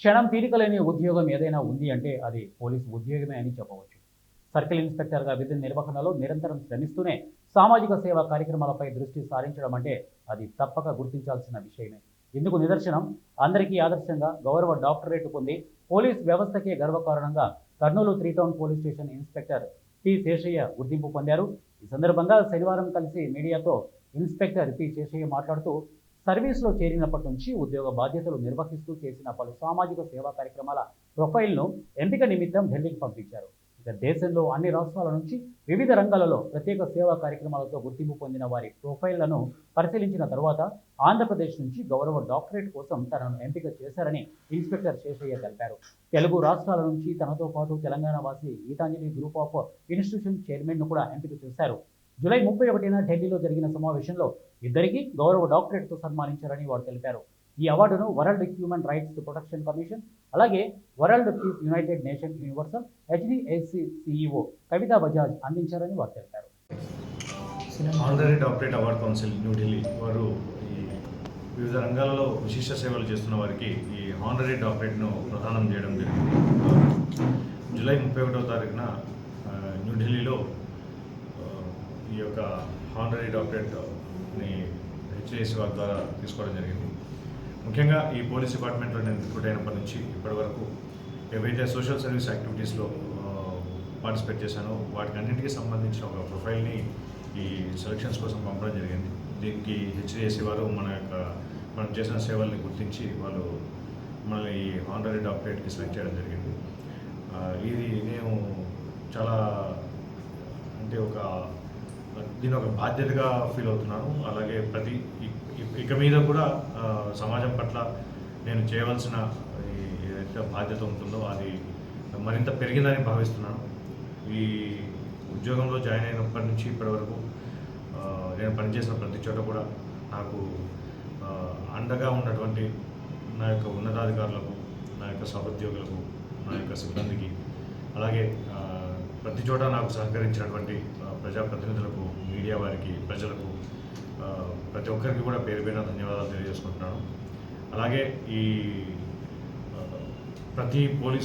క్షణం తీరికలేని ఉద్యోగం ఏదైనా ఉంది అంటే అది పోలీసు ఉద్యోగమే అని చెప్పవచ్చు. సర్కిల్ ఇన్స్పెక్టర్గా విధి నిర్వహణలో నిరంతరం శ్రమిస్తూనే సామాజిక సేవా కార్యక్రమాలపై దృష్టి సారించడం అంటే అది తప్పక గుర్తించాల్సిన విషయమే. ఇందుకు నిదర్శనం అందరికీ ఆదర్శంగా గౌరవ డాక్టరేట్ పొంది పోలీస్ వ్యవస్థకే గర్వకారణంగా Kurnool 3 town police station inspector P Seshaiah గుర్తింపు పొందారు. ఈ సందర్భంగా శనివారం కలిసి మీడియాతో ఇన్స్పెక్టర్ పి శేషయ్య మాట్లాడుతూ సర్వీస్లో చేరినప్పటి నుంచి ఉద్యోగ బాధ్యతలు నిర్వహిస్తూ చేసిన పలు సామాజిక సేవా కార్యక్రమాల ప్రొఫైల్ను ఎంపిక నిమిత్తం ఢిల్లీకి పంపించారు. ఇక దేశంలో అన్ని రాష్ట్రాల నుంచి వివిధ రంగాలలో ప్రత్యేక సేవా కార్యక్రమాలతో గుర్తింపు పొందిన వారి ప్రొఫైళ్లను పరిశీలించిన తర్వాత ఆంధ్రప్రదేశ్ నుంచి గౌరవ డాక్టరేట్ కోసం తనను ఎంపిక చేశారని ఇన్స్పెక్టర్ శేషయ్య తెలిపారు. తెలుగు రాష్ట్రాల నుంచి తనతో పాటు తెలంగాణ వాసి గీతాంజలి గ్రూప్ ఆఫ్ ఇన్స్టిట్యూషన్ చైర్మన్ను కూడా ఎంపిక చేశారు. జూలై 31న ఢిల్లీలో జరిగిన సమావేశంలో ఇద్దరికీ గౌరవ డాక్టరేట్తో సన్మానించారని వారు తెలిపారు. ఈ అవార్డును world human rights protection commission, అలాగే world peace united nation universal HDSC CEO Kavita Bajaj అందించారని వారు తెలిపారు. Honorary doctorate award council New Delhi వారు ఈ వివిధ రంగాలలో విశిష్ట సేవలు చేస్తున్న వారికి ఈ ఆనరీ డాక్టరేట్ను ప్రదానం చేయడం జరిగింది. జూలై 31వ తారీఖున న్యూఢిల్లీలో ఈ యొక్క ఆనరీ డాక్టరేట్ని హెచ్డిఎస్సి వారి ద్వారా తీసుకోవడం జరిగింది. ముఖ్యంగా ఈ పోలీస్ డిపార్ట్మెంట్లో నేను రిక్రూట్ అయినప్పటి నుంచి ఇప్పటి వరకు ఏవైతే సోషల్ సర్వీస్ యాక్టివిటీస్లో పార్టిసిపేట్ చేశానో వాటికి అన్నింటికీ సంబంధించిన ఒక ప్రొఫైల్ని ఈ సెలక్షన్స్ కోసం పంపడం జరిగింది. దీనికి హెచ్డిఎస్సి వారు మనం చేసిన సేవల్ని గుర్తించి వాళ్ళు మనల్ని ఈ ఆనరీ డాక్టరేట్కి సెలెక్ట్ చేయడం జరిగింది. ఇది నేను చాలా అంటే దీని ఒక బాధ్యతగా ఫీల్ అవుతున్నాను. అలాగే ఇక మీద కూడా సమాజం పట్ల నేను చేయవలసిన ఏదైతే బాధ్యత ఉంటుందో అది మరింత పెరిగిందని భావిస్తున్నాను. ఈ ఉద్యోగంలో జాయిన్ అయినప్పటి నుంచి ఇప్పటి వరకు నేను పనిచేసిన ప్రతి చోట కూడా నాకు అండగా ఉన్నటువంటి నా యొక్క ఉన్నతాధికారులకు, నా యొక్క సహోద్యోగులకు, నా యొక్క సిబ్బందికి, అలాగే ప్రతి చోట నాకు సహకరించినటువంటి ప్రజాప్రతినిధులకు, మీడియా వారికి, ప్రజలకు, ప్రతి ఒక్కరికి కూడా పేరు పేరున ధన్యవాదాలు తెలియజేసుకుంటున్నాను. అలాగే ఈ ప్రతి పోలీస్